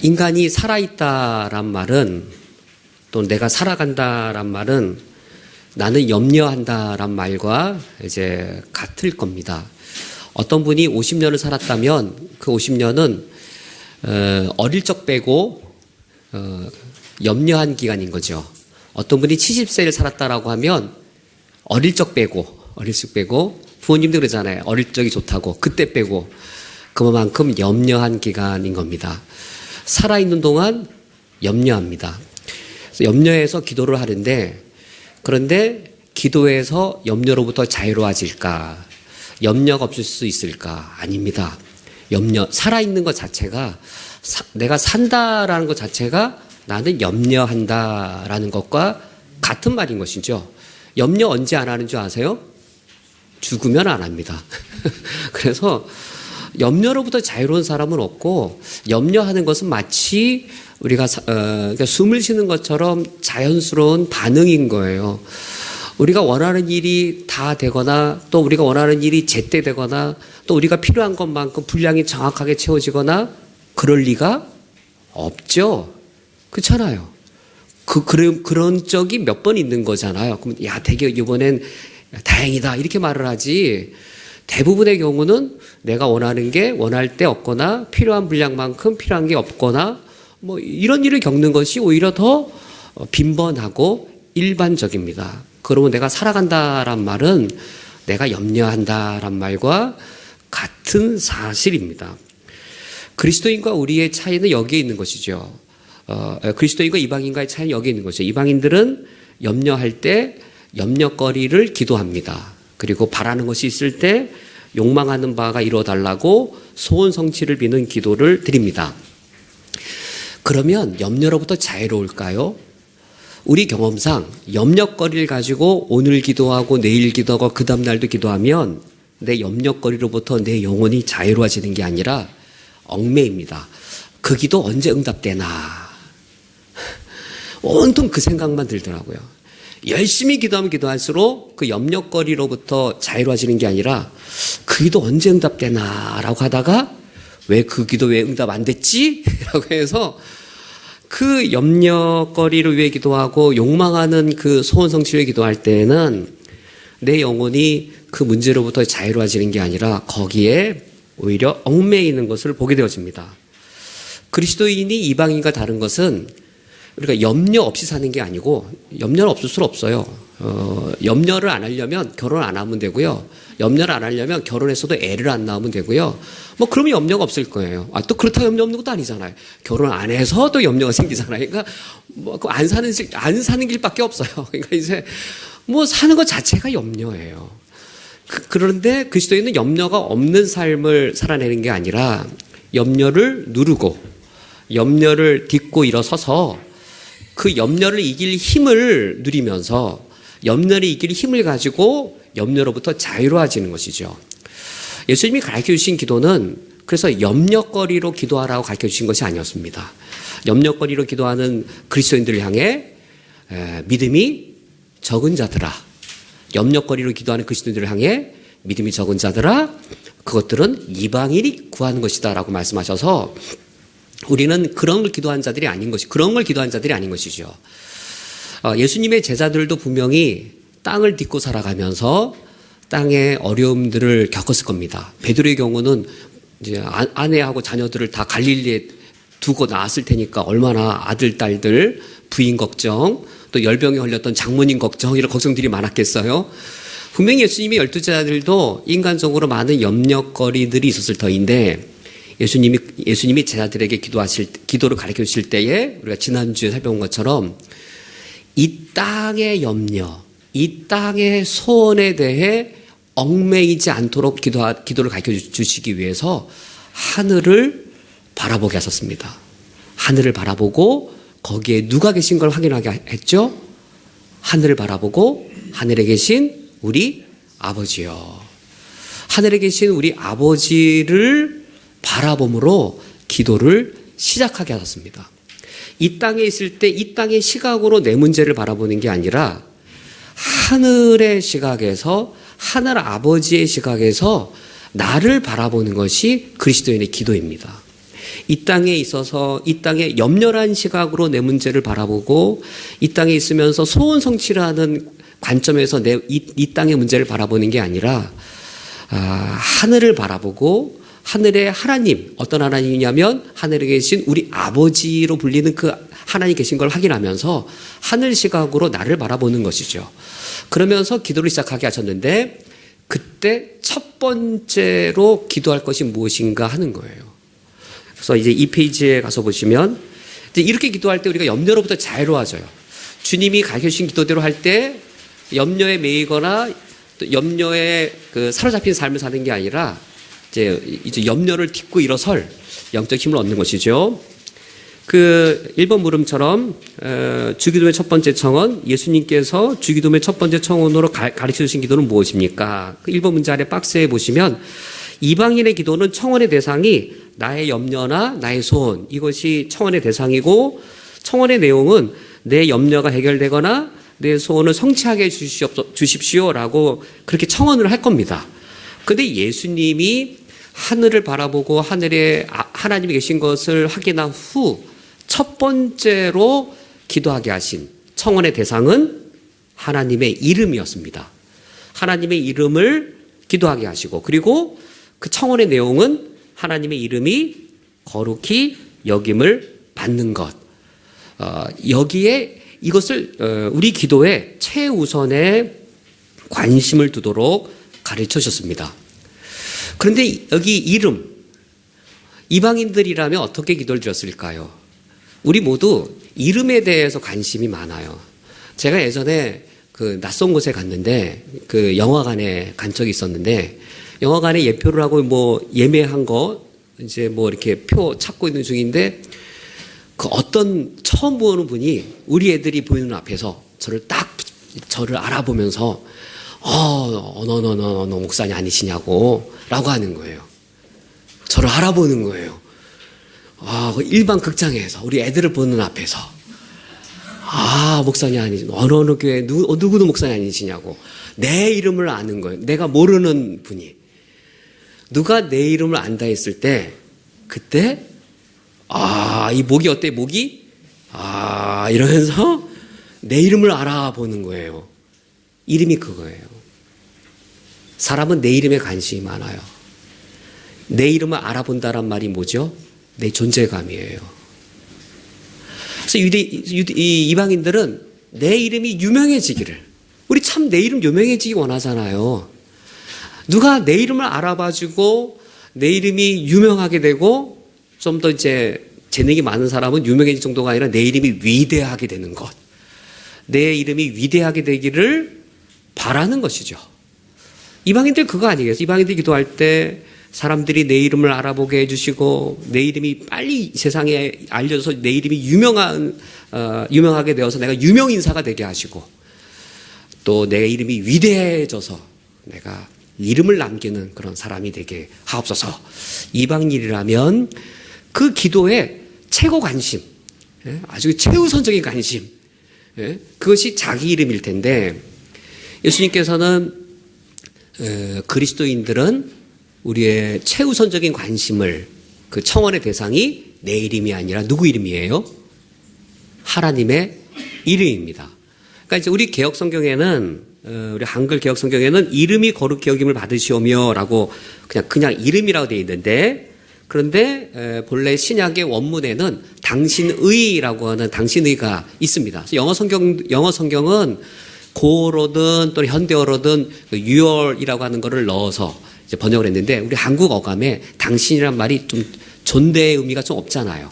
인간이 살아있다란 말은, 또 내가 살아간다란 말은 나는 염려한다란 말과 이제 같을 겁니다. 어떤 분이 50년을 살았다면 그 50년은 어릴 적 빼고 염려한 기간인 거죠. 어떤 분이 70세를 살았다라고 하면 어릴 적 빼고 부모님도 그러잖아요. 어릴 적이 좋다고. 그때 빼고 그만큼 염려한 기간인 겁니다. 살아있는 동안 염려합니다. 그래서 염려해서 기도를 하는데, 그런데 기도해서 염려로부터 자유로워질까? 염려가 없을 수 있을까? 아닙니다. 살아있는 것 자체가, 내가 산다라는 것 자체가 나는 염려한다라는 것과 같은 말인 것이죠. 염려 언제 안 하는 줄 아세요? 죽으면 안 합니다. 그래서 염려로부터 자유로운 사람은 없고, 염려하는 것은 마치 우리가 그러니까 숨을 쉬는 것처럼 자연스러운 반응인 거예요. 우리가 원하는 일이 다 되거나, 또 우리가 원하는 일이 제때되거나, 또 우리가 필요한 것만큼 분량이 정확하게 채워지거나 그럴 리가 없죠. 그렇잖아요. 그런 적이 몇 번 있는 거잖아요. 그럼 되게 이번엔 다행이다 이렇게 말을 하지, 대부분의 경우는 내가 원하는 게 원할 때 없거나 필요한 분량만큼 필요한 게 없거나 뭐 이런 일을 겪는 것이 오히려 더 빈번하고 일반적입니다. 그러면 내가 살아간다란 말은 내가 염려한다란 말과 같은 사실입니다. 그리스도인과 우리의 차이는 여기에 있는 것이죠. 그리스도인과 이방인과의 차이는 여기에 있는 것이죠. 이방인들은 염려할 때 염려거리를 기도합니다. 그리고 바라는 것이 있을 때 욕망하는 바가 이루어달라고 소원 성취를 비는 기도를 드립니다. 그러면 염려로부터 자유로울까요? 우리 경험상 염려거리를 가지고 오늘 기도하고 내일 기도하고 그 다음 날도 기도하면 내 염려거리로부터 내 영혼이 자유로워지는 게 아니라 얽매입니다. 그 기도 언제 응답되나? 온통 그 생각만 들더라고요. 열심히 기도하면 기도할수록 그 염려거리로부터 자유로워지는 게 아니라 그 기도 언제 응답되나 라고 하다가 왜 그 기도 왜 응답 안 됐지? 라고 해서 그 염려거리를 위해 기도하고 욕망하는 그 소원 성취를 위해 기도할 때는 내 영혼이 그 문제로부터 자유로워지는 게 아니라 거기에 오히려 얽매이는 것을 보게 되어집니다. 그리스도인이 이방인과 다른 것은 우리가 염려 없이 사는 게 아니고, 염려는 없을 수 없어요. 염려를 안 하려면 결혼 안 하면 되고요. 염려를 안 하려면 결혼해서도 애를 안 낳으면 되고요. 뭐 그러면 염려가 없을 거예요. 또 그렇다고 염려 없는 것도 아니잖아요. 결혼 안 해서도 염려가 생기잖아요. 그러니까 뭐 안 사는 길밖에 없어요. 그러니까 이제 뭐 사는 것 자체가 염려예요. 그런데 그리스도인은 염려가 없는 삶을 살아내는 게 아니라 염려를 누르고 염려를 딛고 일어서서 그 염려를 이길 힘을 누리면서 염려를 이길 힘을 가지고 염려로부터 자유로워지는 것이죠. 예수님이 가르쳐주신 기도는 그래서 염려거리로 기도하라고 가르쳐주신 것이 아니었습니다. 염려거리로 기도하는 그리스도인들을 향해 믿음이 적은 자들아, 염려거리로 기도하는 그리스도인들을 향해 믿음이 적은 자들아, 그것들은 이방인이 구하는 것이다 라고 말씀하셔서 우리는 그런 걸 기도한 자들이 아닌 것이죠. 예수님의 제자들도 분명히 땅을 딛고 살아가면서 땅의 어려움들을 겪었을 겁니다. 베드로의 경우는 이제 아내하고 자녀들을 다 갈릴리에 두고 나왔을 테니까 얼마나 아들, 딸들, 부인 걱정, 또 열병에 걸렸던 장모님 걱정, 이런 걱정들이 많았겠어요. 분명히 예수님의 12제자들도 인간적으로 많은 염려거리들이 있었을 터인데, 예수님이 제자들에게 기도를 가르쳐 주실 때에 우리가 지난주에 살펴본 것처럼 이 땅의 염려, 이 땅의 소원에 대해 얽매이지 않도록 기도를 가르쳐 주시기 위해서 하늘을 바라보게 하셨습니다. 하늘을 바라보고 거기에 누가 계신 걸 확인하게 했죠? 하늘을 바라보고 하늘에 계신 우리 아버지요. 하늘에 계신 우리 아버지를 바라봄으로 기도를 시작하게 하셨습니다. 이 땅에 있을 때 이 땅의 시각으로 내 문제를 바라보는 게 아니라 하늘의 시각에서, 하늘 아버지의 시각에서 나를 바라보는 것이 그리스도인의 기도입니다. 이 땅에 있어서 이 땅에 염려한 시각으로 내 문제를 바라보고 이 땅에 있으면서 소원 성취를 하는 관점에서 이 땅의 문제를 바라보는 게 아니라 하늘을 바라보고 하늘의 하나님, 어떤 하나님이냐면 하늘에 계신 우리 아버지로 불리는 그 하나님 계신 걸 확인하면서 하늘 시각으로 나를 바라보는 것이죠. 그러면서 기도를 시작하게 하셨는데 그때 첫 번째로 기도할 것이 무엇인가 하는 거예요. 그래서 이제 이 페이지에 가서 보시면 이제 이렇게 기도할 때 우리가 염려로부터 자유로워져요. 주님이 가르쳐 주신 기도대로 할 때 염려에 매이거나 또 염려에 사로잡힌 삶을 사는 게 아니라 이제 염려를 딛고 일어설 영적 힘을 얻는 것이죠. 1번 물음처럼 주기도의 첫 번째 청원, 예수님께서 주기도의 첫 번째 청원으로 가르쳐 주신 기도는 무엇입니까? 1번 문제 아래 박스에 보시면 이방인의 기도는 청원의 대상이 나의 염려나 나의 소원, 이것이 청원의 대상이고 청원의 내용은 내 염려가 해결되거나 내 소원을 성취하게 주십시오라고 그렇게 청원을 할 겁니다. 그런데 예수님이 하늘을 바라보고 하늘에 하나님이 계신 것을 확인한 후 첫 번째로 기도하게 하신 청원의 대상은 하나님의 이름이었습니다. 하나님의 이름을 기도하게 하시고 그리고 그 청원의 내용은 하나님의 이름이 거룩히 여김을 받는 것. 여기에 이것을 우리 기도에 최우선의 관심을 두도록 가르쳐 주셨습니다. 그런데 여기 이름, 이방인들이라면 어떻게 기도를 드렸을까요? 우리 모두 이름에 대해서 관심이 많아요. 제가 예전에 낯선 곳에 갔는데 영화관에 간 적이 있었는데 영화관에 예표를 하고 예매한 거 이제 이렇게 표 찾고 있는 중인데 어떤 처음 보는 분이 우리 애들이 보이는 앞에서 저를 알아보면서 너 목사님 아니시냐고 라고 하는 거예요. 저를 알아보는 거예요. 일반 극장에서 우리 애들을 보는 앞에서 목사님 아니시 어느 교회 누구도 목사님 아니시냐고 내 이름을 아는 거예요. 내가 모르는 분이 누가 내 이름을 안다 했을 때 그때 이 목이 어때 목이 이러면서 내 이름을 알아보는 거예요. 이름이 그거예요. 사람은 내 이름에 관심이 많아요. 내 이름을 알아본다란 말이 뭐죠? 내 존재감이에요. 그래서 이 이방인들은 내 이름이 유명해지기를, 우리 참 내 이름 유명해지기 원하잖아요. 누가 내 이름을 알아봐주고 내 이름이 유명하게 되고 좀 더 이제 재능이 많은 사람은 유명해질 정도가 아니라 내 이름이 위대하게 되는 것, 내 이름이 위대하게 되기를 바라는 것이죠. 이방인들 그거 아니겠어요? 이방인들 기도할 때 사람들이 내 이름을 알아보게 해주시고 내 이름이 빨리 세상에 알려져서 내 이름이 유명하게 되어서 내가 유명인사가 되게 하시고 또 내 이름이 위대해져서 내가 이름을 남기는 그런 사람이 되게 하옵소서. 이방인이라면 그 기도의 최고 관심, 아주 최우선적인 관심, 그것이 자기 이름일 텐데 예수님께서는 그리스도인들은 우리의 최우선적인 관심을 그 청원의 대상이 내 이름이 아니라 누구 이름이에요? 하나님의 이름입니다. 그러니까 이제 우리 개혁 성경에는 우리 한글 개혁 성경에는 이름이 거룩히 여김을 받으시오며라고 그냥 이름이라고 되어 있는데 그런데 본래 신약의 원문에는 당신의라고 하는 당신의가 있습니다. 그래서 영어 성경은 고어로든 또 현대어로든 유얼이라고 하는 거를 넣어서 이제 번역을 했는데 우리 한국 어감에 당신이란 말이 좀 존대의 의미가 좀 없잖아요.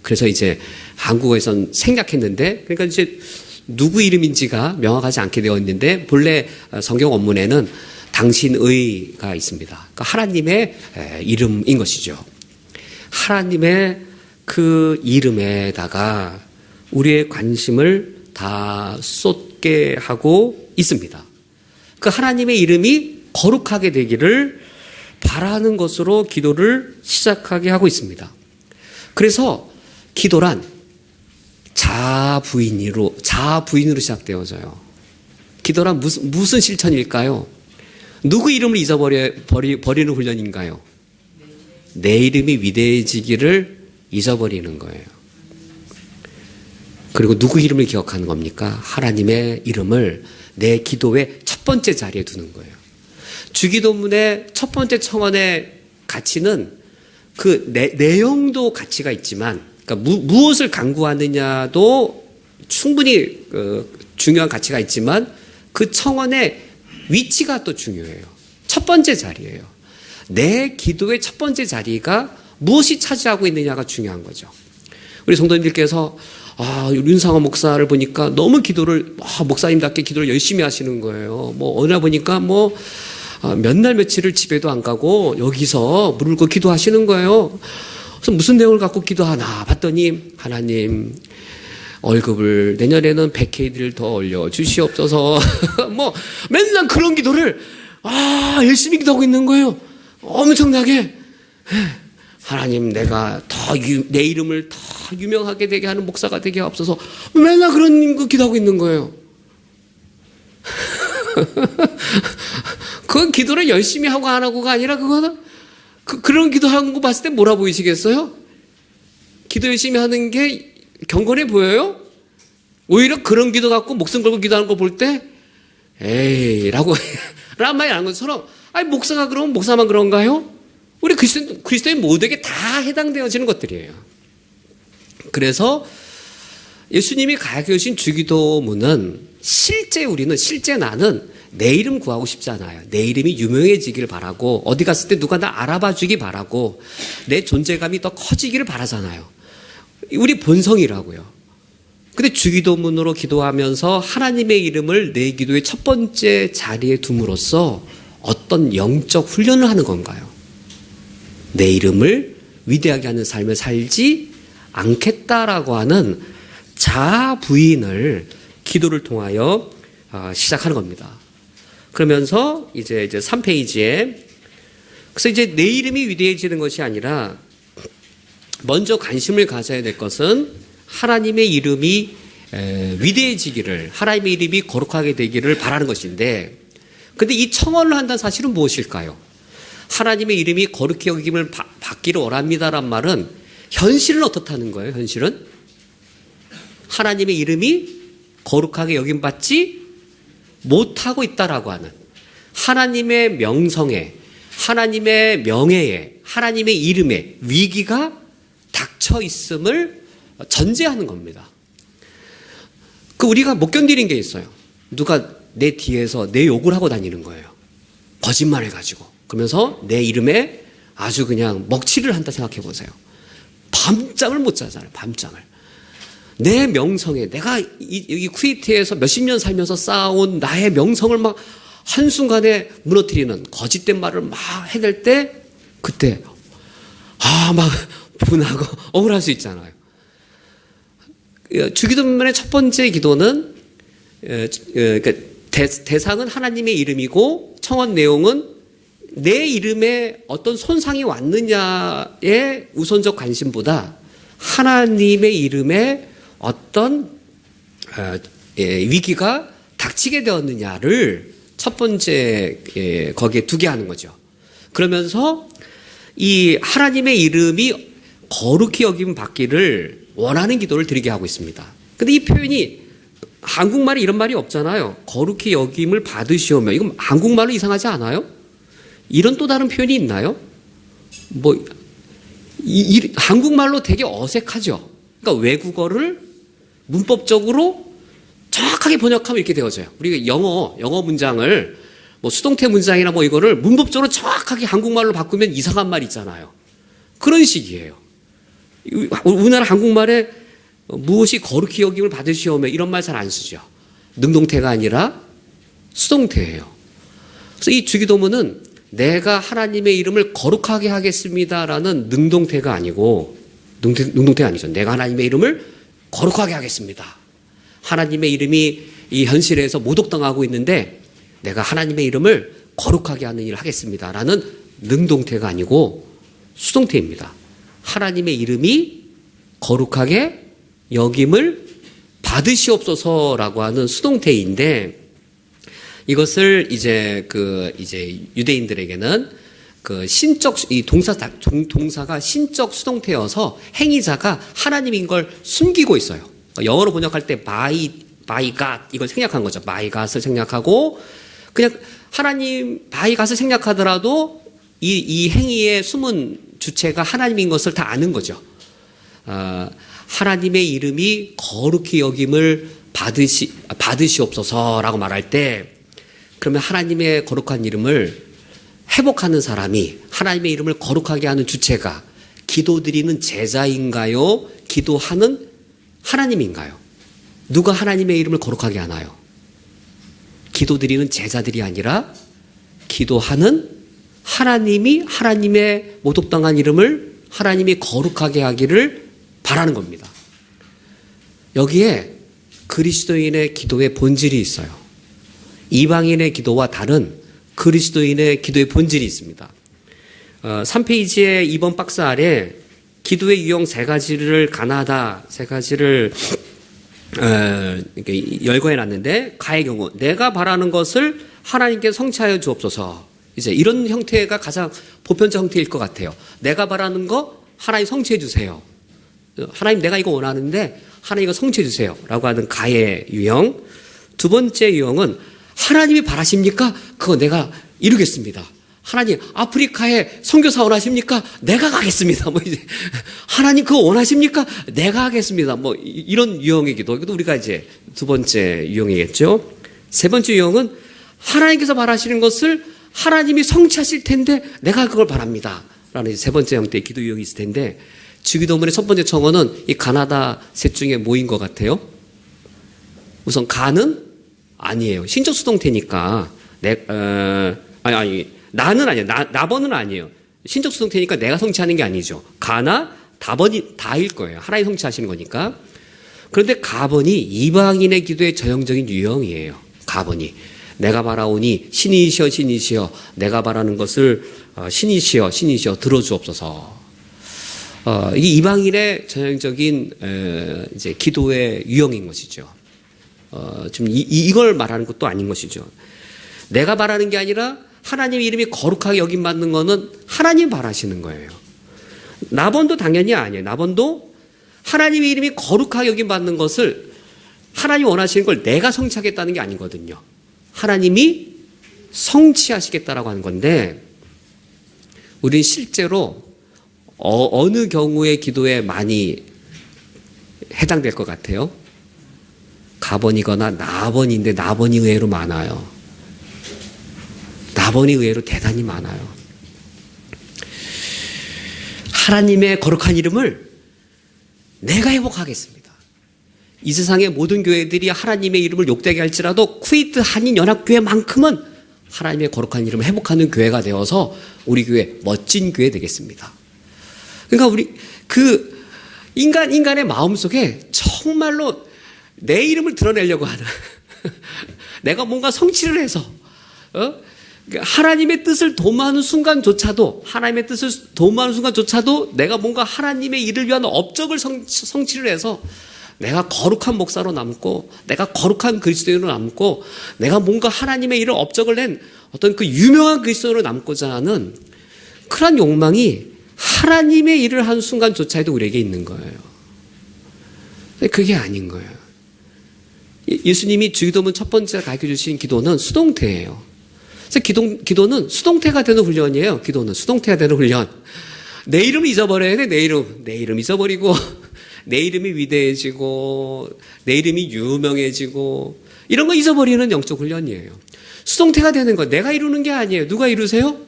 그래서 이제 한국어에선 생략했는데 그러니까 이제 누구 이름인지가 명확하지 않게 되어 있는데 본래 성경 원문에는 당신의가 있습니다. 그러니까 하나님의 이름인 것이죠. 하나님의 그 이름에다가 우리의 관심을 다 쏟게 하고 있습니다. 그 하나님의 이름이 거룩하게 되기를 바라는 것으로 기도를 시작하게 하고 있습니다. 그래서 기도란 자부인으로 시작되어져요. 기도란 무슨 실천일까요? 누구 이름을 잊어버리는 훈련인가요? 내 이름이 위대해지기를 잊어버리는 거예요. 그리고 누구 이름을 기억하는 겁니까? 하나님의 이름을 내 기도의 첫 번째 자리에 두는 거예요. 주기도문의 첫 번째 청원의 가치는 그 내용도 가치가 있지만, 그러니까 무엇을 강구하느냐도 충분히 중요한 가치가 있지만, 그 청원의 위치가 또 중요해요. 첫 번째 자리예요. 내 기도의 첫 번째 자리가 무엇이 차지하고 있느냐가 중요한 거죠. 우리 성도님들께서 윤상호 목사를 보니까 너무 기도를 목사님답게 기도를 열심히 하시는 거예요. 어느 날 보니까 몇 날 며칠을 집에도 안 가고 여기서 무릎 꿇고 기도하시는 거예요. 그래서 무슨 내용을 갖고 기도하나 봤더니, 하나님 월급을 내년에는 100K를 더 올려 주시옵소서. 맨날 그런 기도를 열심히 기도하고 있는 거예요. 엄청나게. 하나님, 내가 내 이름을 더 유명하게 되게 하는 목사가 되게 하옵소서. 맨날 그런 거 기도하고 있는 거예요. 그건 기도를 열심히 하고 안 하고가 아니라, 그거는 그런 기도하는 거 봤을 때 뭐라 보이시겠어요? 기도 열심히 하는 게 경건해 보여요? 오히려 그런 기도 갖고 목숨 걸고 기도하는 거 볼 때 에이 라고 라는 말이 나는 것처럼, 목사가 그러면 목사만 그런가요? 우리 그리스도인 모두에게 다 해당되어지는 것들이에요. 그래서 예수님이 가르쳐 주신 주기도문은 실제 나는 내 이름 구하고 싶지 않아요. 내 이름이 유명해지기를 바라고, 어디 갔을 때 누가 나 알아봐 주기 바라고, 내 존재감이 더 커지기를 바라잖아요. 우리 본성이라고요. 근데 주기도문으로 기도하면서 하나님의 이름을 내 기도의 첫 번째 자리에 둠으로써 어떤 영적 훈련을 하는 건가요? 내 이름을 위대하게 하는 삶을 살지 않겠다라고 하는 자아 부인을 기도를 통하여 시작하는 겁니다. 그러면서 이제 3페이지에, 그래서 이제 내 이름이 위대해지는 것이 아니라 먼저 관심을 가져야 될 것은 하나님의 이름이 위대해지기를, 하나님의 이름이 거룩하게 되기를 바라는 것인데, 근데 이 청원을 한다는 사실은 무엇일까요? 하나님의 이름이 거룩히 여김을 받기를 원합니다란 말은 현실은 어떻다는 거예요? 현실은 하나님의 이름이 거룩하게 여김받지 못하고 있다라고 하는, 하나님의 명성에, 하나님의 명예에, 하나님의 이름에 위기가 닥쳐 있음을 전제하는 겁니다. 우리가 못 견디는 게 있어요. 누가 내 뒤에서 내 욕을 하고 다니는 거예요. 거짓말을 가지고. 그러면서 내 이름에 아주 그냥 먹칠을 한다 생각해 보세요. 밤잠을 못 자잖아요. 밤잠을. 내 명성에, 내가 여기 쿠웨이트에서 몇십 년 살면서 쌓아온 나의 명성을 막 한순간에 무너뜨리는 거짓된 말을 막 해댈 때, 그때 막 분하고 억울할 수 있잖아요. 주기도문의 첫 번째 기도는, 그러니까 대상은 하나님의 이름이고, 청원 내용은 내 이름에 어떤 손상이 왔느냐의 우선적 관심보다 하나님의 이름에 어떤 위기가 닥치게 되었느냐를 첫 번째 거기에 두게 하는 거죠. 그러면서 이 하나님의 이름이 거룩히 여김 받기를 원하는 기도를 드리게 하고 있습니다. 근데 이 표현이 한국말에 이런 말이 없잖아요. 거룩히 여김을 받으시오며. 이건 한국말로 이상하지 않아요? 이런 또 다른 표현이 있나요? 한국말로 되게 어색하죠. 그러니까 외국어를 문법적으로 정확하게 번역하면 이렇게 되어져요. 우리가 영어 문장을 수동태 문장이나 이거를 문법적으로 정확하게 한국말로 바꾸면 이상한 말 있잖아요. 그런 식이에요. 우리나라 한국말에 무엇이 거룩히 여김을 받으시오며 이런 말 잘 안 쓰죠. 능동태가 아니라 수동태예요. 그래서 이 주기도문은 내가 하나님의 이름을 거룩하게 하겠습니다라는 능동태가 아니고, 능동태가 아니죠. 내가 하나님의 이름을 거룩하게 하겠습니다. 하나님의 이름이 이 현실에서 모독당하고 있는데 내가 하나님의 이름을 거룩하게 하는 일을 하겠습니다라는 능동태가 아니고 수동태입니다. 하나님의 이름이 거룩하게 여김을 받으시옵소서라고 하는 수동태인데, 이것을 이제 유대인들에게는 그 신적 이 동사가 신적 수동태여서 행위자가 하나님인 걸 숨기고 있어요. 영어로 번역할 때 by God 이걸 생략한 거죠. by God을 생략하고 그냥 하나님 by God을 생략하더라도 이 행위의 숨은 주체가 하나님인 것을 다 아는 거죠. 하나님의 이름이 거룩히 여김을 받으시옵소서라고 말할 때 그러면 하나님의 거룩한 이름을 회복하는 사람이 하나님의 이름을 거룩하게 하는 주체가 기도드리는 제자인가요? 기도하는 하나님인가요? 누가 하나님의 이름을 거룩하게 하나요? 기도드리는 제자들이 아니라 기도하는 하나님이 하나님의 모독당한 이름을 하나님이 거룩하게 하기를 바라는 겁니다. 여기에 그리스도인의 기도의 본질이 있어요. 이방인의 기도와 다른 그리스도인의 기도의 본질이 있습니다. 3페이지의 2번 박스 아래 기도의 유형 세 가지를 열거해 놨는데 가의 경우 내가 바라는 것을 하나님께 성취하여 주옵소서. 이제 이런 형태가 가장 보편적 형태일 것 같아요. 내가 바라는 거 하나님 성취해 주세요. 하나님 내가 이거 원하는데 하나님 이거 성취해 주세요. 라고 하는 가의 유형. 두 번째 유형은 하나님이 바라십니까? 그거 내가 이루겠습니다. 하나님 아프리카에 선교사 원하십니까? 내가 가겠습니다. 뭐 이제 하나님 그거 원하십니까? 내가 하겠습니다. 뭐 이런 유형의 기도. 이것도 우리가 이제 두 번째 유형이겠죠. 세 번째 유형은 하나님께서 바라시는 것을 하나님이 성취하실 텐데 내가 그걸 바랍니다. 라는 세 번째 형태의 기도 유형이 있을 텐데 주기도문의 첫 번째 청어는 이 가나다 셋 중에 뭐인 것 같아요? 우선 가는 아니에요. 신적 수동태니까 나는 아니에요. 나번은 아니에요. 신적 수동태니까 내가 성취하는 게 아니죠. 가나 다번이 다일 거예요. 하나님 성취하시는 거니까. 그런데 가번이 이방인의 기도의 전형적인 유형이에요. 가번이 내가 바라오니 신이시여 내가 바라는 것을 신이시여 들어주옵소서. 이 이방인의 전형적인 이제 기도의 유형인 것이죠. 지금 이걸 말하는 것도 아닌 것이죠. 내가 바라는 게 아니라 하나님의 이름이 거룩하게 여김받는 거는 하나님 바라시는 거예요. 나번도 당연히 아니에요. 나번도 하나님의 이름이 거룩하게 여김받는 것을 하나님 원하시는 걸 내가 성취하겠다는 게 아니거든요. 하나님이 성취하시겠다라고 하는 건데 우리는 실제로 어느 경우의 기도에 많이 해당될 것 같아요? 가번이거나 나번인데 나번이 의외로 많아요. 나번이 의외로 대단히 많아요. 하나님의 거룩한 이름을 내가 회복하겠습니다. 이 세상의 모든 교회들이 하나님의 이름을 욕되게 할지라도 쿠웨이트 한인연합교회만큼은 하나님의 거룩한 이름을 회복하는 교회가 되어서 우리 교회 멋진 교회 되겠습니다. 그러니까 우리 그 인간의 마음속에 정말로 내 이름을 드러내려고 하는 내가 뭔가 성취를 해서 하나님의 뜻을 도모하는 순간조차도 내가 뭔가 하나님의 일을 위한 업적을 성취를 해서 내가 거룩한 목사로 남고 내가 거룩한 그리스도인으로 남고 내가 뭔가 하나님의 일을 업적을 낸 어떤 그 유명한 그리스도인으로 남고자 하는 그런 욕망이 하나님의 일을 하는 순간조차에도 우리에게 있는 거예요. 그게 아닌 거예요. 예수님이 주기도문 첫 번째 가르쳐 주신 기도는 수동태예요. 그래서 기도는 수동태가 되는 훈련이에요. 기도는 수동태가 되는 훈련. 내 이름을 잊어버려야 돼. 내 이름 잊어버리고 내 이름이 위대해지고 내 이름이 유명해지고 이런 거 잊어버리는 영적 훈련이에요. 수동태가 되는 거 내가 이루는 게 아니에요. 누가 이루세요?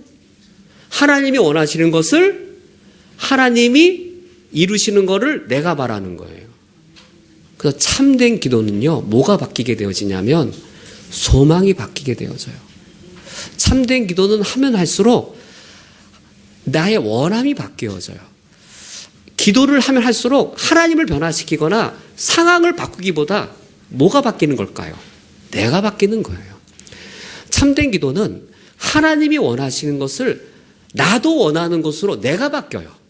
하나님이 원하시는 것을 하나님이 이루시는 거를 내가 바라는 거예요. 그래서 참된 기도는요, 뭐가 바뀌게 되어지냐면 소망이 바뀌게 되어져요. 참된 기도는 하면 할수록 나의 원함이 바뀌어져요. 기도를 하면 할수록 하나님을 변화시키거나 상황을 바꾸기보다 뭐가 바뀌는 걸까요? 내가 바뀌는 거예요. 참된 기도는 하나님이 원하시는 것을 나도 원하는 것으로 내가 바뀌어요.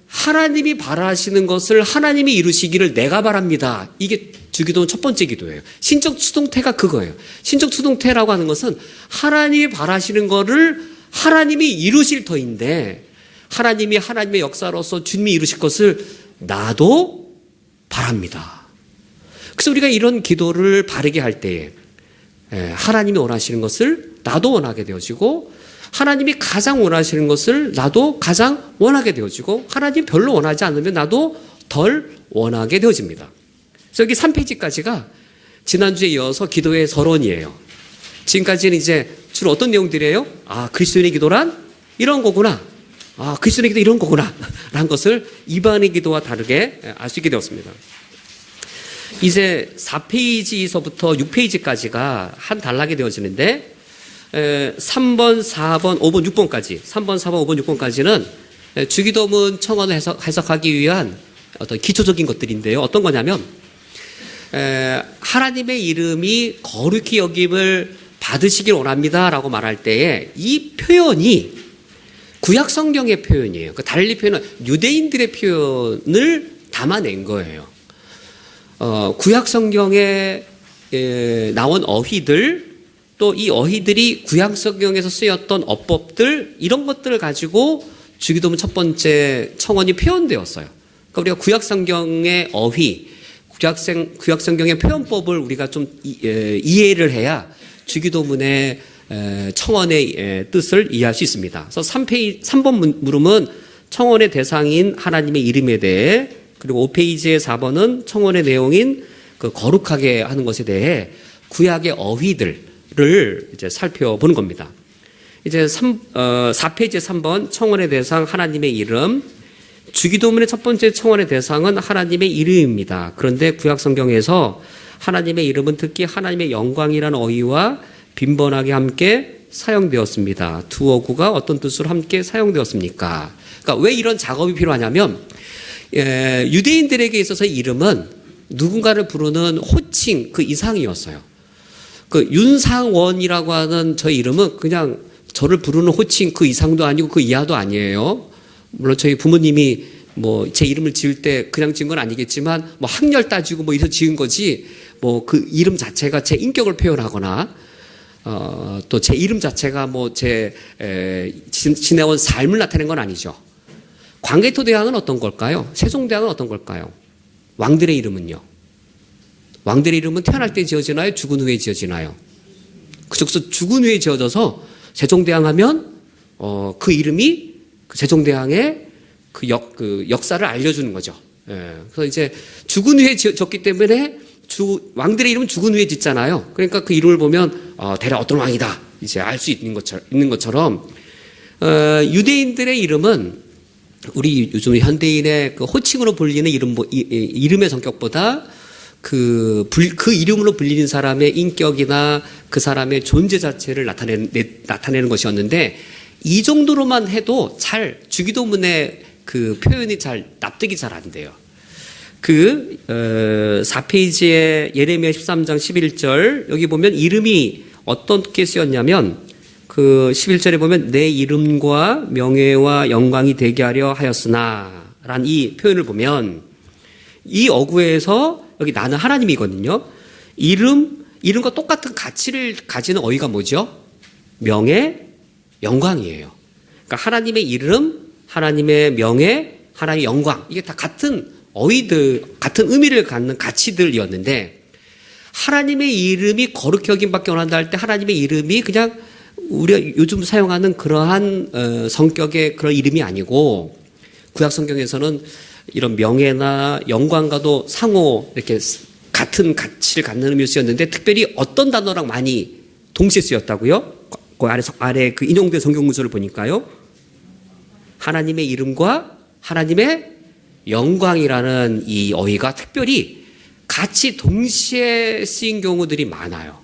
하나님이 바라시는 것을 하나님이 이루시기를 내가 바랍니다. 이게 주기도는 첫 번째 기도예요. 신적 수동태가 그거예요. 신적 수동태라고 하는 것은 하나님이 바라시는 거를 하나님이 이루실 터인데 하나님이 하나님의 역사로서 주님이 이루실 것을 나도 바랍니다. 그래서 우리가 이런 기도를 바르게 할 때에 하나님이 원하시는 것을 나도 원하게 되어지고 하나님이 가장 원하시는 것을 나도 가장 원하게 되어지고 하나님이 별로 원하지 않으면 나도 덜 원하게 되어집니다. 그래서 여기 3페이지까지가 지난주에 이어서 기도의 서론이에요. 지금까지는 이제 주로 어떤 내용들이에요? 아, 그리스도인의 기도란 이런 거구나. 아, 그리스도인의 기도 이런 거구나. 라는 것을 이방인의 기도와 다르게 알 수 있게 되었습니다. 이제 4페이지에서부터 6페이지까지가 한 단락이 되어지는데 3번, 4번, 5번, 6번까지 3번, 4번, 5번, 6번까지는 주기도문 청원을 해석하기 위한 어떤 기초적인 것들인데요. 어떤 거냐면 하나님의 이름이 거룩히 여김을 받으시길 원합니다 라고 말할 때에 이 표현이 구약 성경의 표현이에요. 달리 표현은 유대인들의 표현을 담아낸 거예요. 구약 성경에 나온 어휘들 또 이 어휘들이 구약 성경에서 쓰였던 어법들 이런 것들을 가지고 주기도문 첫 번째 청원이 표현되었어요. 그러니까 우리가 구약 성경의 어휘, 구약 성경의 표현법을 우리가 좀 이해를 해야 주기도문의 청원의 뜻을 이해할 수 있습니다. 그래서 3번 물음은 청원의 대상인 하나님의 이름에 대해 그리고 5페이지의 4번은 청원의 내용인 그 거룩하게 하는 것에 대해 구약의 어휘들을 이제 살펴보는 겁니다. 이제 4페이지 3번 청원의 대상 하나님의 이름. 주기도문의 첫 번째 청원의 대상은 하나님의 이름입니다. 그런데 구약 성경에서 하나님의 이름은 특히 하나님의 영광이라는 어휘와 빈번하게 함께 사용되었습니다. 두 어구가 어떤 뜻으로 함께 사용되었습니까? 그러니까 왜 이런 작업이 필요하냐면 유대인들에게 있어서 이름은 누군가를 부르는 호칭 그 이상이었어요. 그 윤상원이라고 하는 저희 이름은 그냥 저를 부르는 호칭 그 이상도 아니고 그 이하도 아니에요. 물론 저희 부모님이 뭐 제 이름을 지을 때 그냥 지은 건 아니겠지만 뭐 학렬 따지고 뭐 이래서 지은 거지 뭐 그 이름 자체가 제 인격을 표현하거나 또 제 이름 자체가 뭐 제 지내온 삶을 나타낸 건 아니죠. 광개토대왕은 어떤 걸까요? 세종대왕은 어떤 걸까요? 왕들의 이름은요? 왕들의 이름은 태어날 때 지어지나요? 죽은 후에 지어지나요? 그래서 죽은 후에 지어져서 세종대왕 하면 그 이름이 그 세종대왕의 그 역사를 알려주는 거죠. 예. 그래서 이제 죽은 후에 지었기 때문에 왕들의 이름은 죽은 후에 짓잖아요. 그러니까 그 이름을 보면 대략 어떤 왕이다 이제 알 수 있는 것처럼 유대인들의 이름은 우리 요즘 현대인의 그 호칭으로 불리는 이름의 성격보다 그 이름으로 불리는 사람의 인격이나 그 사람의 존재 자체를 나타내는 것이었는데 이 정도로만 해도 잘 주기도문의 그 표현이 잘 납득이 잘 안 돼요. 4페이지에 예레미야 13장 11절 여기 보면 이름이 어떻게 쓰였냐면 그 11절에 보면 내 이름과 명예와 영광이 되게 하려 하였으나 라는 이 표현을 보면 이 어구에서 여기 나는 하나님이거든요. 이름과 똑같은 가치를 가지는 어휘가 뭐죠? 명예, 영광이에요. 그러니까 하나님의 이름, 하나님의 명예, 하나님의 영광 이게 다 같은 어휘들, 같은 의미를 갖는 가치들이었는데 하나님의 이름이 거룩히 여김받기 원한다 할 때 하나님의 이름이 그냥 우리가 요즘 사용하는 그러한 성격의 그런 이름이 아니고 구약 성경에서는 이런 명예나 영광과도 상호 이렇게 같은 가치를 갖는 의미로 쓰였는데 특별히 어떤 단어랑 많이 동시에 쓰였다고요? 그 아래 그 인용된 성경 문서를 보니까요. 하나님의 이름과 하나님의 영광이라는 이 어휘가 특별히 같이 동시에 쓰인 경우들이 많아요.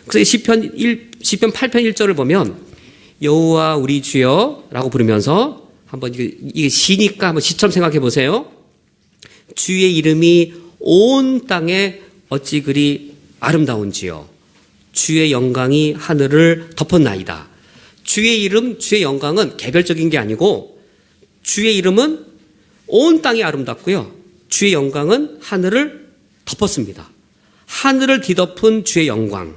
그래서 시편 8편 1절을 보면 여호와 우리 주여라고 부르면서 한번 이게 시니까 한번 시처럼 생각해 보세요. 주의 이름이 온 땅에 어찌 그리 아름다운지요. 주의 영광이 하늘을 덮었나이다. 주의 이름, 주의 영광은 개별적인 게 아니고 주의 이름은 온 땅이 아름답고요. 주의 영광은 하늘을 덮었습니다. 하늘을 뒤덮은 주의 영광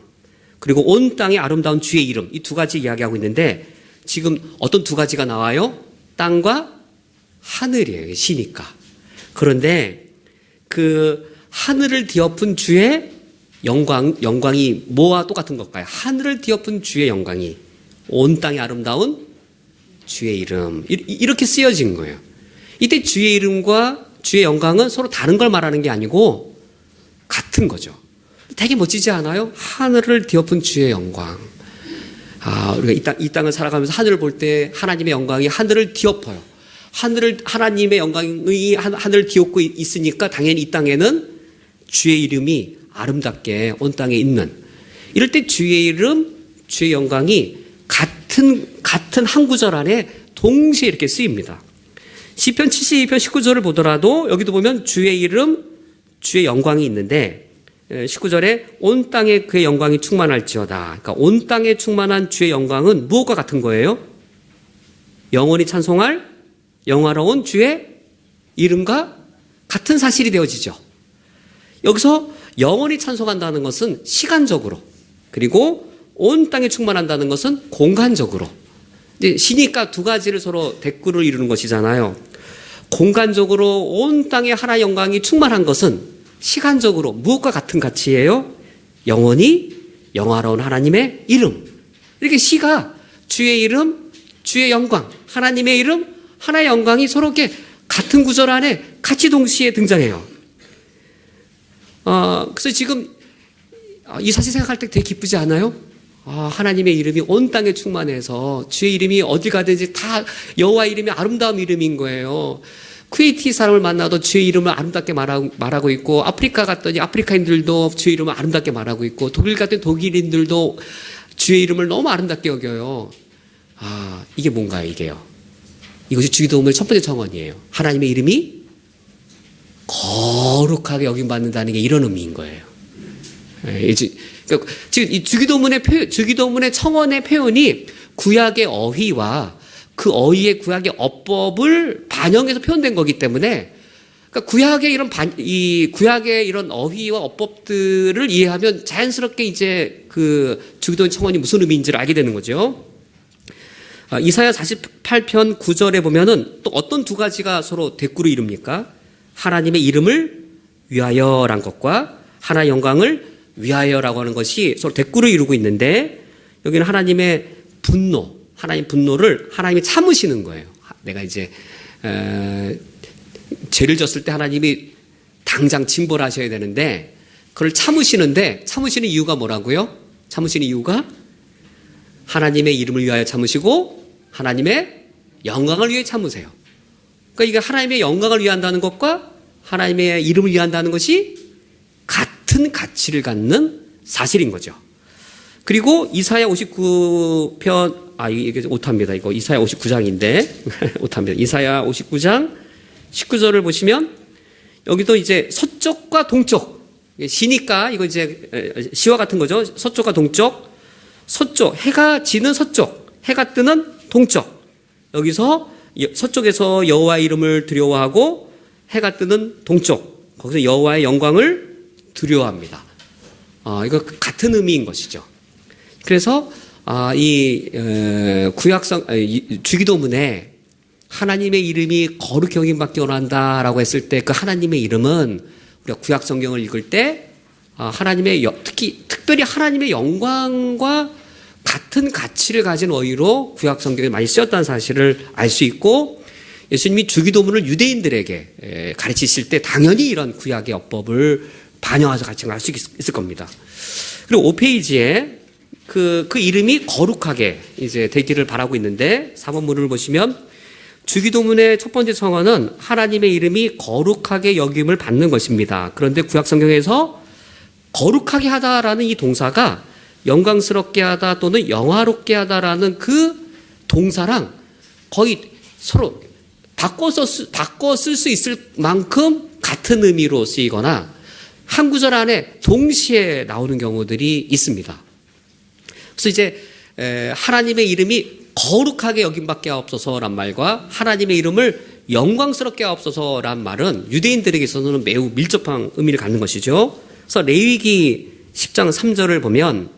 그리고 온 땅에 아름다운 주의 이름 이 두 가지 이야기하고 있는데 지금 어떤 두 가지가 나와요? 땅과 하늘이에요. 시니까. 그런데 그 하늘을 뒤엎은 주의 영광이 뭐와 똑같은 걸까요? 하늘을 뒤엎은 주의 영광이 온 땅에 아름다운 주의 이름. 이렇게 쓰여진 거예요. 이때 주의 이름과 주의 영광은 서로 다른 걸 말하는 게 아니고 같은 거죠. 되게 멋지지 않아요? 하늘을 뒤엎은 주의 영광. 우리가 이 땅을 살아가면서 하늘을 볼 때 하나님의 영광이 하늘을 뒤엎어요. 하나님의 영광이 하늘을 뒤엎고 있으니까 당연히 이 땅에는 주의 이름이 아름답게 온 땅에 있는. 이럴 때 주의 이름, 주의 영광이 같은 한 구절 안에 동시에 이렇게 쓰입니다. 시편 72편 19절을 보더라도 여기도 보면 주의 이름, 주의 영광이 있는데 19절에 온 땅에 그의 영광이 충만할지어다. 그러니까 온 땅에 충만한 주의 영광은 무엇과 같은 거예요? 영원히 찬송할 영화로운 주의 이름과 같은 사실이 되어지죠. 여기서 영원히 찬송한다는 것은 시간적으로, 그리고 온 땅에 충만한다는 것은 공간적으로. 시니까 두 가지를 서로 대꾸를 이루는 것이잖아요. 공간적으로 온 땅에 하나의 영광이 충만한 것은 시간적으로 무엇과 같은 가치예요? 영원히 영화로운 하나님의 이름. 이렇게 시가 주의 이름, 주의 영광, 하나님의 이름, 하나의 영광이 서로 이렇게 같은 구절 안에 같이 동시에 등장해요. 그래서 지금 이 사실 생각할 때 되게 기쁘지 않아요? 하나님의 이름이 온 땅에 충만해서 주의 이름이 어디 가든지 다 여호와 이름이 아름다운 이름인 거예요. 쿠웨이티 사람을 만나도 주의 이름을 아름답게 말하고 있고, 아프리카 갔더니 아프리카인들도 주의 이름을 아름답게 말하고 있고, 독일 갔더니 독일인들도 주의 이름을 너무 아름답게 여겨요. 이게 뭔가요, 이게요? 이것이 주기도문의 첫 번째 청원이에요. 하나님의 이름이 거룩하게 여김받는다는 게 이런 의미인 거예요. 그러니까 지금 이 주기도문의 청원의 표현이 구약의 어휘와 그 어휘의 구약의 어법을 반영해서 표현된 거기 때문에, 그러니까 구약의 이런 어휘와 어법들을 이해하면 자연스럽게 이제 그 주기도문 청원이 무슨 의미인지를 알게 되는 거죠. 이사야 48편 9절에 보면은 또 어떤 두 가지가 서로 대꾸를 이룹니까? 하나님의 이름을 위하여란 것과 하나의 영광을 위하여라고 하는 것이 서로 대꾸를 이루고 있는데, 여기는 하나님의 분노, 하나님 분노를 하나님이 참으시는 거예요. 내가 이제 죄를 졌을 때 하나님이 당장 징벌하셔야 되는데 그걸 참으시는데, 참으시는 이유가 뭐라고요? 참으시는 이유가 하나님의 이름을 위하여 참으시고 하나님의 영광을 위해 참으세요. 그러니까 이게 하나님의 영광을 위한다는 것과 하나님의 이름을 위한다는 것이 같은 가치를 갖는 사실인 거죠. 그리고 이사야 59편, 이게 오타입니다. 이거 이사야 59장인데 오타입니다. 이사야 59장 19절을 보시면 여기도 이제 서쪽과 동쪽, 시니까 이거 이제 시와 같은 거죠. 서쪽과 동쪽, 해가 지는 서쪽, 해가 뜨는 동쪽. 여기서 서쪽에서 여호와의 이름을 두려워하고 해가 뜨는 동쪽, 거기서 여호와의 영광을 두려워합니다. 이거 같은 의미인 것이죠. 그래서 이 주기도문에 하나님의 이름이 거룩히 여김받기 원한다라고 했을 때 그 하나님의 이름은 우리가 구약 성경을 읽을 때 하나님의 특별히 하나님의 영광과 같은 가치를 가진 어휘로 구약 성경에 많이 쓰였다는 사실을 알 수 있고, 예수님이 주기도문을 유대인들에게 가르치실 때 당연히 이런 구약의 어법을 반영해서 같이 알 수 있을 겁니다. 그리고 5페이지에 그 이름이 거룩하게 이제 되기를 바라고 있는데, 4번문을 보시면 주기도문의 첫 번째 청원은 하나님의 이름이 거룩하게 여김을 받는 것입니다. 그런데 구약 성경에서 거룩하게 하다라는 이 동사가 영광스럽게 하다 또는 영화롭게 하다라는 그 동사랑 거의 서로 바꿔 쓸 수 있을 만큼 같은 의미로 쓰이거나 한 구절 안에 동시에 나오는 경우들이 있습니다. 그래서 이제 하나님의 이름이 거룩하게 여김받게 하옵소서란 말과 하나님의 이름을 영광스럽게 하옵소서란 말은 유대인들에게서는 매우 밀접한 의미를 갖는 것이죠. 그래서 레위기 10장 3절을 보면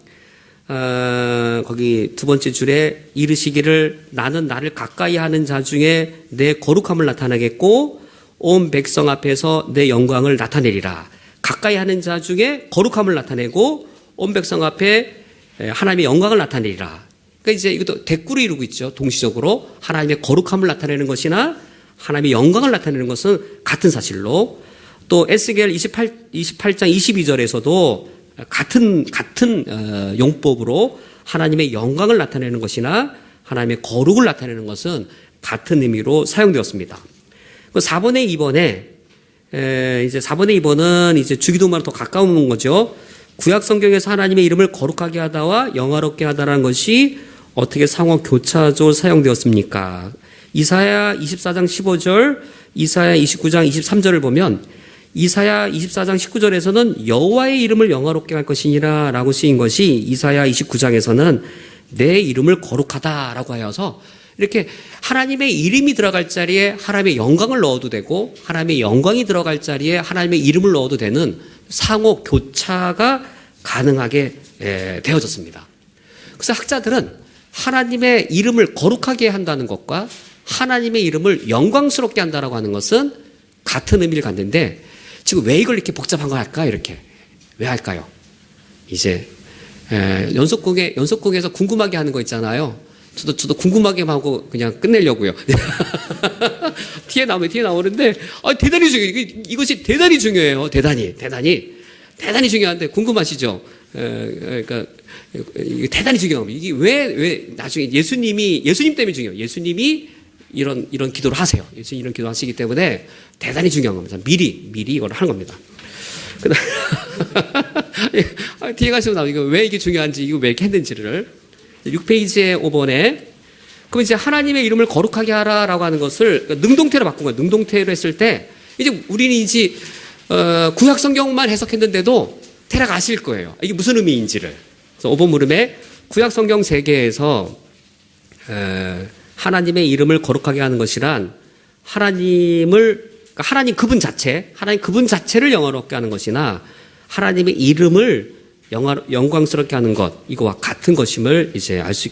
거기 두 번째 줄에 이르시기를 나는 나를 가까이 하는 자 중에 내 거룩함을 나타내겠고 온 백성 앞에서 내 영광을 나타내리라. 가까이 하는 자 중에 거룩함을 나타내고 온 백성 앞에 하나님의 영광을 나타내리라. 그러니까 이제 이것도 대꾸를 이루고 있죠. 동시적으로 하나님의 거룩함을 나타내는 것이나 하나님의 영광을 나타내는 것은 같은 사실로, 또 에스겔 28장 22절에서도 같은 용법으로 하나님의 영광을 나타내는 것이나 하나님의 거룩을 나타내는 것은 같은 의미로 사용되었습니다. 4번의 2번에 이제 4번의 2번은 이제 주기도문과 더 가까운 거죠. 구약 성경에서 하나님의 이름을 거룩하게 하다와 영화롭게 하다라는 것이 어떻게 상호 교차적으로 사용되었습니까? 이사야 24장 15절, 이사야 29장 23절을 보면 이사야 24장 19절에서는 여호와의 이름을 영화롭게 할 것이니라 라고 쓰인 것이 이사야 29장에서는 내 이름을 거룩하다라고 하여서 이렇게 하나님의 이름이 들어갈 자리에 하나님의 영광을 넣어도 되고 하나님의 영광이 들어갈 자리에 하나님의 이름을 넣어도 되는 상호 교차가 가능하게 되어졌습니다. 그래서 학자들은 하나님의 이름을 거룩하게 한다는 것과 하나님의 이름을 영광스럽게 한다라고 하는 것은 같은 의미를 갖는데 지금 왜 이걸 이렇게 복잡한 걸 할까? 이렇게 왜 할까요? 이제 연속극에서 궁금하게 하는 거 있잖아요. 저도 궁금하게 하고 그냥 끝내려고요. 뒤에 나오는데 대단히 중요해요. 이것이 대단히 중요해요. 대단히 중요한데 궁금하시죠? 그러니까 이게 대단히 중요한 겁니다. 이게 왜 나중에 예수님 때문에 중요해요. 예수님이 이런 기도를 하세요. 예수님 이런 기도 하시기 때문에 대단히 중요한 겁니다. 미리 이걸 하는 겁니다. 뒤에 가시면 나오니까 왜 이게 중요한지, 이거 왜 이렇게 했는지를 6페이지에 5번에 그럼 이제 하나님의 이름을 거룩하게 하라라고 하는 것을 능동태로 바꾼 거예요. 능동태로 했을 때 이제 우리는 이제 구약 성경만 해석했는데도 대략 아실 거예요. 이게 무슨 의미인지를. 그래서 5번 물음에 구약 성경 세계에서 하나님의 이름을 거룩하게 하는 것이란 하나님 그분 자체를 영화롭게 하는 것이나 하나님의 이름을 영광스럽게 하는 것, 이거와 같은 것임을 이제 알 수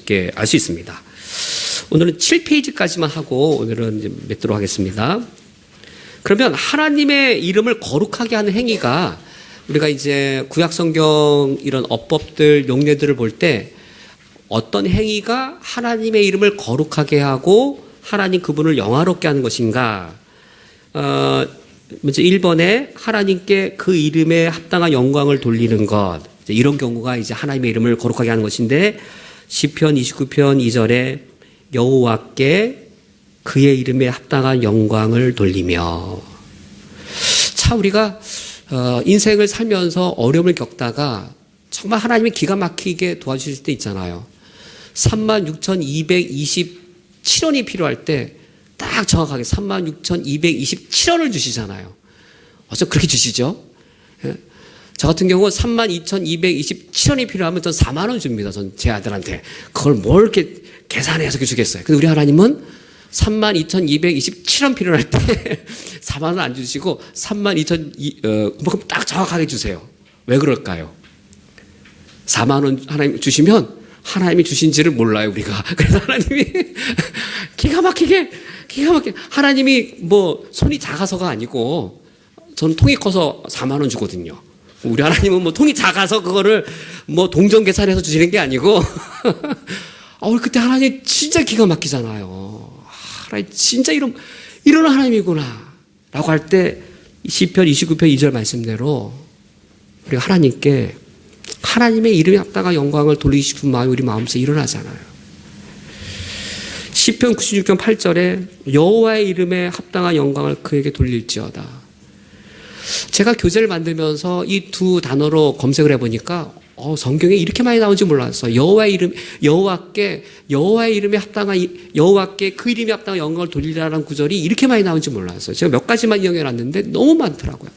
있습니다. 오늘은 7페이지까지만 하고 오늘은 이제 맺도록 하겠습니다. 그러면 하나님의 이름을 거룩하게 하는 행위가 우리가 이제 구약 성경 이런 어법들, 용례들을 볼 때 어떤 행위가 하나님의 이름을 거룩하게 하고 하나님 그분을 영화롭게 하는 것인가? 먼저 1번에 하나님께 그 이름에 합당한 영광을 돌리는 것. 이런 경우가 이제 하나님의 이름을 거룩하게 하는 것인데 시편 29편 2절에 여호와께 그의 이름에 합당한 영광을 돌리며. 참 우리가 인생을 살면서 어려움을 겪다가 정말 하나님이 기가 막히게 도와주실 때 있잖아요. 36,227원이 필요할 때 딱 정확하게 36,227원을 주시잖아요. 어쩜 그렇게 주시죠? 예? 저 같은 경우 32,227원이 필요하면 전 4만 원 줍니다. 전 제 아들한테. 그걸 뭘 이렇게 계산해서 주겠어요. 근데 우리 하나님은 32,227원 필요할 때 4만 원 안 주시고 32,000, 딱 정확하게 주세요. 왜 그럴까요? 4만 원 하나님 주시면 하나님이 주신지를 몰라요, 우리가. 그래서 하나님이 기가 막히게 하나님이 뭐 손이 작아서가 아니고 저는 통이 커서 4만 원 주거든요. 우리 하나님은 뭐 통이 작아서 그거를 뭐 동전 계산해서 주시는 게 아니고 그때 하나님 진짜 기가 막히잖아요. 하나님 진짜 이런 하나님이구나 라고 할 때 시편 29편 2절 말씀대로 우리가 하나님께 하나님의 이름에 합당한 영광을 돌리고 싶은 마음이 우리 마음속에 일어나잖아요. 시편 96편 8절에 여호와의 이름에 합당한 영광을 그에게 돌릴지어다. 제가 교재를 만들면서 이 두 단어로 검색을 해보니까 성경에 이렇게 많이 나오는지 몰랐어요. 여호와께 그 이름에 합당한 영광을 돌리라는 구절이 이렇게 많이 나오는지 몰랐어요. 제가 몇 가지만 인용해놨는데 너무 많더라고요.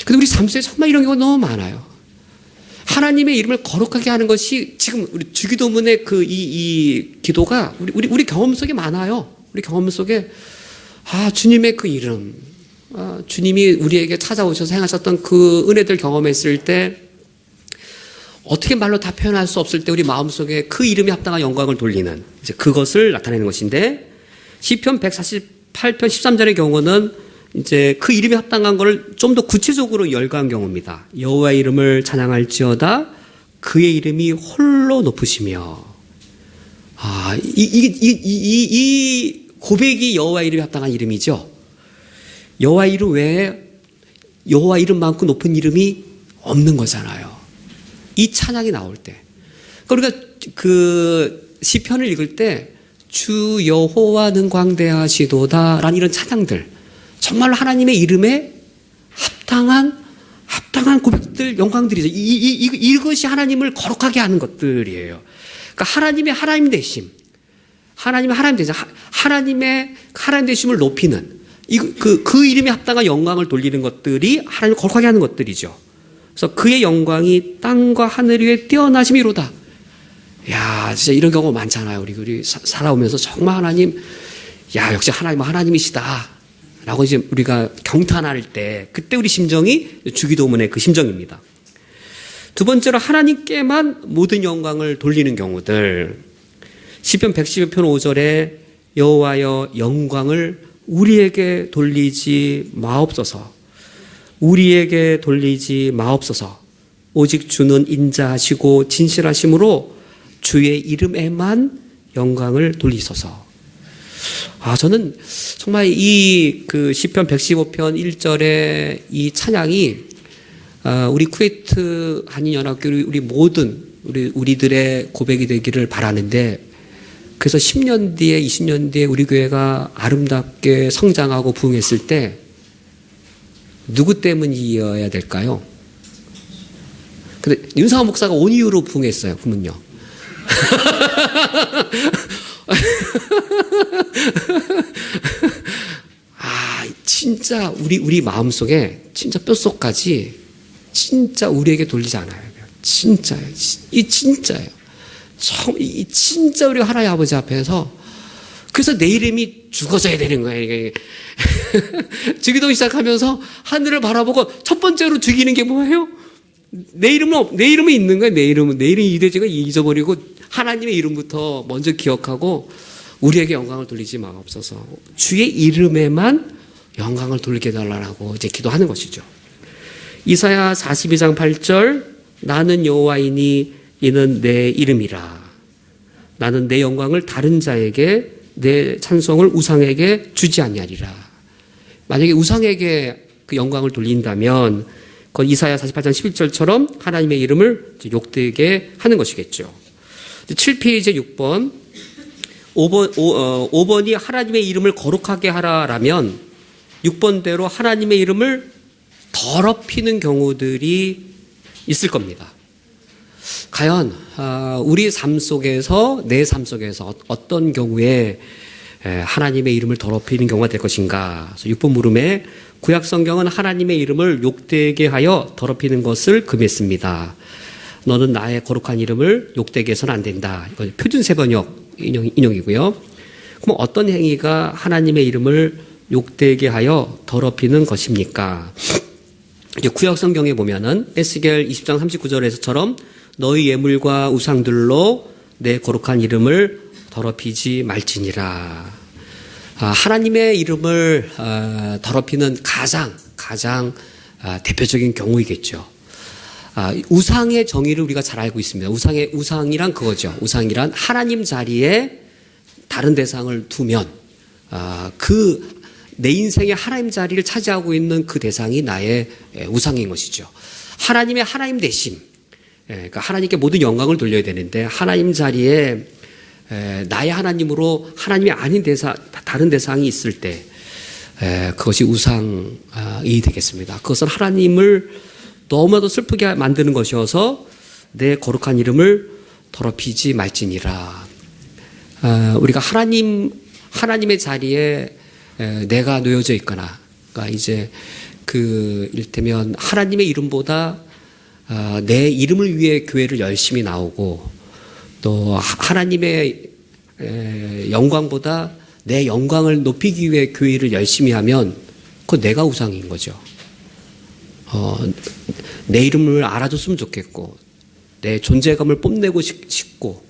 근데 우리 삶 속에 정말 이런 경우가 너무 많아요. 하나님의 이름을 거룩하게 하는 것이 지금 우리 주기도문의 이 기도가 우리 경험 속에 많아요. 우리 경험 속에 주님의 그 이름, 주님이 우리에게 찾아오셔서 행하셨던 그 은혜들 경험했을 때 어떻게 말로 다 표현할 수 없을 때 우리 마음속에 그 이름에 합당한 영광을 돌리는 이제 그것을 나타내는 것인데, 시편 148편 13절의 경우는 이제 그 이름에 합당한 것을 좀 더 구체적으로 열거한 경우입니다. 여호와의 이름을 찬양할지어다 그의 이름이 홀로 높으시며. 이 고백이 여호와의 이름에 합당한 이름이죠. 여호와 이름 외에 여호와 이름만큼 높은 이름이 없는 거잖아요. 이 찬양이 나올 때. 그러니까 그 시편을 읽을 때 주 여호와는 광대하시도다라는 이런 찬양들, 정말 하나님의 이름에 합당한 고백들, 영광들이죠. 이것이 하나님을 거룩하게 하는 것들이에요. 그러니까 하나님 되심, 하나님의 하나님 되심을 높이는 그 이름에 합당한 영광을 돌리는 것들이 하나님을 거룩하게 하는 것들이죠. 그래서 그의 영광이 땅과 하늘 위에 뛰어나심이로다. 야, 진짜 이런 경우 많잖아요. 우리 살아오면서 정말 하나님, 야, 역시 하나님이시다. 라고 이제 우리가 경탄할 때, 그때 우리 심정이 주기도문의 그 심정입니다. 두 번째로 하나님께만 모든 영광을 돌리는 경우들. 시편 112편 5절에 여호와여 영광을 우리에게 돌리지 마옵소서. 우리에게 돌리지 마옵소서. 오직 주는 인자하시고 진실하심으로 주의 이름에만 영광을 돌리소서. 저는 정말 그 시편 115편 1절의 이 찬양이 우리 쿠웨이트 한인연합교회 우리들의 고백이 되기를 바라는데, 그래서 10년 뒤에 20년 뒤에 우리 교회가 아름답게 성장하고 부흥했을 때 누구 때문이어야 될까요? 근데 윤상호 목사가 온 이유로 부흥했어요. 그러면요. 진짜 우리 마음속에 진짜 뼛속까지 진짜 우리에게 돌리지 않아요. 진짜예요. 진짜예요. 진짜 우리가 하나님 아버지 앞에서, 그래서 내 이름이 죽어져야 되는 거예요. 이게 주기도 시작하면서 하늘을 바라보고 첫 번째로 죽이는 게 뭐예요? 내 이름은 있는 거예요. 내 이름 이대지가 잊어버리고 하나님의 이름부터 먼저 기억하고 우리에게 영광을 돌리지 마옵소서. 주의 이름에만 영광을 돌리게 해달라고 이제 기도하는 것이죠. 이사야 42장 8절, 나는 여호와이니 이는 내 이름이라. 나는 내 영광을 다른 자에게, 내 찬송을 우상에게 주지 아니하리라. 만약에 우상에게 그 영광을 돌린다면 그건 이사야 48장 11절처럼 하나님의 이름을 욕되게 하는 것이겠죠. 7페이지 6번 5번이 하나님의 이름을 거룩하게 하라라면 6번대로 하나님의 이름을 더럽히는 경우들이 있을 겁니다. 과연 우리 삶 속에서, 내 삶 속에서 어떤 경우에 하나님의 이름을 더럽히는 경우가 될 것인가. 그래서 6번 물음에 구약 성경은 하나님의 이름을 욕되게 하여 더럽히는 것을 금했습니다. 너는 나의 거룩한 이름을 욕되게 해서는 안 된다. 이건 표준 세번역 인용이고요. 그럼 어떤 행위가 하나님의 이름을 욕되게 하여 더럽히는 것입니까? 구약 성경에 보면은 에스겔 20장 39절에서처럼 너희 예물과 우상들로 내 거룩한 이름을 더럽히지 말지니라. 하나님의 이름을 더럽히는 가장 대표적인 경우이겠죠. 우상의 정의를 우리가 잘 알고 있습니다. 우상이란 그거죠. 우상이란 하나님 자리에 다른 대상을 두면 내 인생의 하나님 자리를 차지하고 있는 그 대상이 나의 우상인 것이죠. 하나님 대심, 그러니까 하나님께 모든 영광을 돌려야 되는데 하나님 자리에 나의 하나님으로 하나님이 아닌 다른 대상이 있을 때 그것이 우상이 되겠습니다. 그것은 하나님을 너무나도 슬프게 만드는 것이어서 내 거룩한 이름을 더럽히지 말지니라. 우리가 하나님의 자리에 내가 놓여져 있거나, 그러니까 이제 이를테면 하나님의 이름보다 내 이름을 위해 교회를 열심히 나오고 또 하나님의 영광보다 내 영광을 높이기 위해 교회를 열심히 하면 그건 내가 우상인 거죠. 내 이름을 알아줬으면 좋겠고 내 존재감을 뽐내고 싶고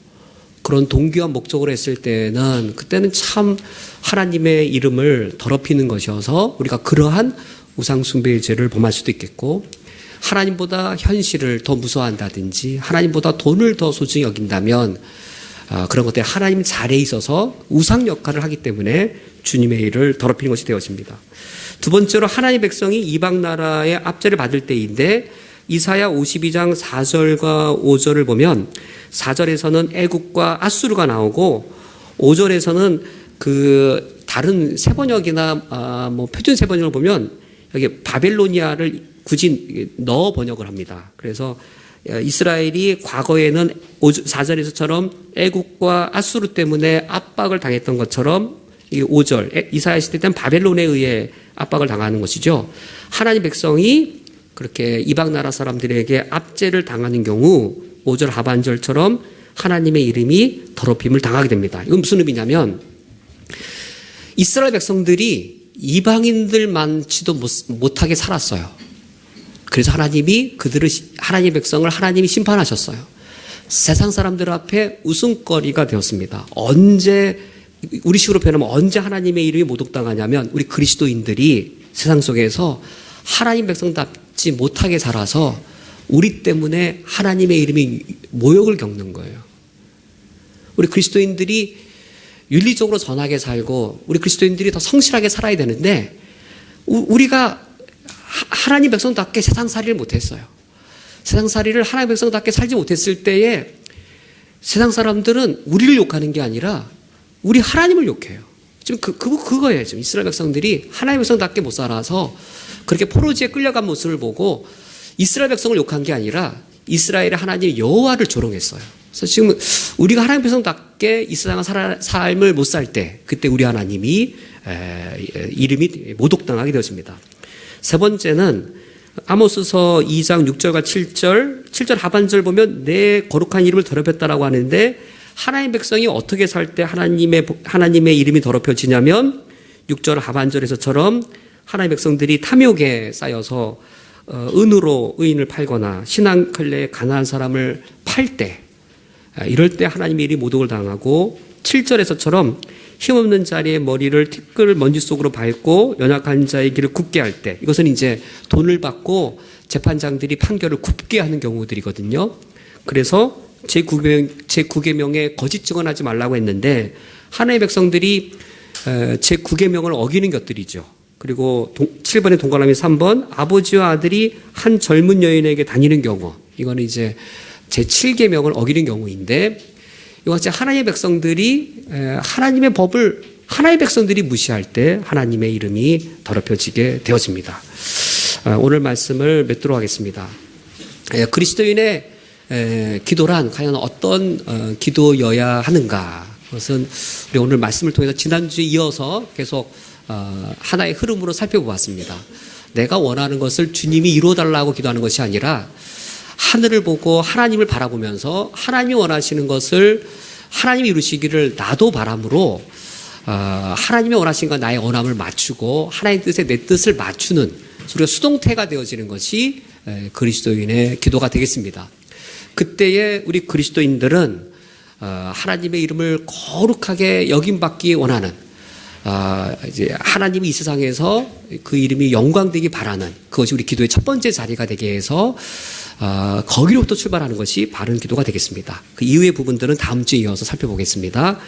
그런 동기와 목적으로 했을 때는 그때는 참 하나님의 이름을 더럽히는 것이어서 우리가 그러한 우상숭배의 죄를 범할 수도 있겠고, 하나님보다 현실을 더 무서워한다든지 하나님보다 돈을 더 소중히 여긴다면 그런 것들이 하나님 자리에 있어서 우상 역할을 하기 때문에 주님의 일을 더럽히는 것이 되어집니다. 두 번째로 하나님의 백성이 이방 나라의 압제를 받을 때인데, 이사야 52장 4절과 5절을 보면 4절에서는 애국과 아수르가 나오고 5절에서는 그 다른 세번역이나 뭐 표준 세번역을 보면 여기 바벨로니아를 굳이 넣어 번역을 합니다. 그래서 이스라엘이 과거에는 4절에서처럼 애국과 아수르 때문에 압박을 당했던 것처럼 이 5절 이사야 시대 때는 바벨론에 의해 압박을 당하는 것이죠. 하나님 백성이 그렇게 이방 나라 사람들에게 압제를 당하는 경우 5절 하반절처럼 하나님의 이름이 더럽힘을 당하게 됩니다. 이건 무슨 의미냐면, 이스라엘 백성들이 이방인들 많지도 못하게 살았어요. 그래서 하나님이 하나님의 백성을 하나님이 심판하셨어요. 세상 사람들 앞에 웃음거리가 되었습니다. 우리 식으로 표현하면 언제 하나님의 이름이 모독당하냐면, 우리 그리스도인들이 세상 속에서 하나님 백성답지 못하게 살아서 우리 때문에 하나님의 이름이 모욕을 겪는 거예요. 우리 그리스도인들이 윤리적으로 선하게 살고 우리 그리스도인들이 더 성실하게 살아야 되는데, 우리가 하나님 백성답게 세상살이를 못했어요. 세상살이를 하나님 백성답게 살지 못했을 때에 세상 사람들은 우리를 욕하는 게 아니라 우리 하나님을 욕해요. 지금 그거예요. 지금 이스라엘 백성들이 하나님 백성답게 못 살아서 그렇게 포로지에 끌려간 모습을 보고 이스라엘 백성을 욕한 게 아니라 이스라엘의 하나님 여호와를 조롱했어요. 그래서 지금 우리가 하나님 백성답게 이 세상 삶을 못 살 때, 그때 우리 하나님이 이름이 모독당하게 되었습니다. 세 번째는 아모스서 2장 6절과 7절 하반절 보면 내 거룩한 이름을 더럽혔다라고 하는데, 하나님 백성이 어떻게 살 때 하나님의 이름이 더럽혀지냐면 6절 하반절에서처럼 하나님 백성들이 탐욕에 쌓여서 은으로 의인을 팔거나 신앙클레에 가난한 사람을 팔 때, 이럴 때 하나님의 이름이 모독을 당하고, 7절에서처럼 힘없는 자리에 머리를 티끌 먼지 속으로 밟고 연약한 자의 길을 굽게 할 때, 이것은 이제 돈을 받고 재판장들이 판결을 굽게 하는 경우들이거든요. 그래서 제9계명에 거짓 증언하지 말라고 했는데, 하나님의 백성들이 제9계명을 어기는 것들이죠. 그리고 7번의 동그라미 3번, 아버지와 아들이 한 젊은 여인에게 다니는 경우, 이거는 이제 제7계명을 어기는 경우인데, 이와 같이 하나님의 백성들이 하나님의 법을 하나님의 백성들이 무시할 때 하나님의 이름이 더럽혀지게 되어집니다. 오늘 말씀을 맺도록 하겠습니다. 그리스도인의 기도란 과연 어떤 기도여야 하는가? 그것은 우리 오늘 말씀을 통해서 지난주에 이어서 계속 하나의 흐름으로 살펴보았습니다. 내가 원하는 것을 주님이 이루어달라고 기도하는 것이 아니라 하늘을 보고 하나님을 바라보면서 하나님이 원하시는 것을 하나님이 이루시기를 나도 바람으로 하나님이 원하신 것 나의 원함을 맞추고 하나님 뜻에 내 뜻을 맞추는, 우리가 수동태가 되어지는 것이 그리스도인의 기도가 되겠습니다. 그때에 우리 그리스도인들은 하나님의 이름을 거룩하게 여김받기 원하는, 이제 하나님이 이 세상에서 그 이름이 영광되기 바라는, 그것이 우리 기도의 첫 번째 자리가 되게 해서 거기로부터 출발하는 것이 바른 기도가 되겠습니다. 그 이후의 부분들은 다음 주에 이어서 살펴보겠습니다.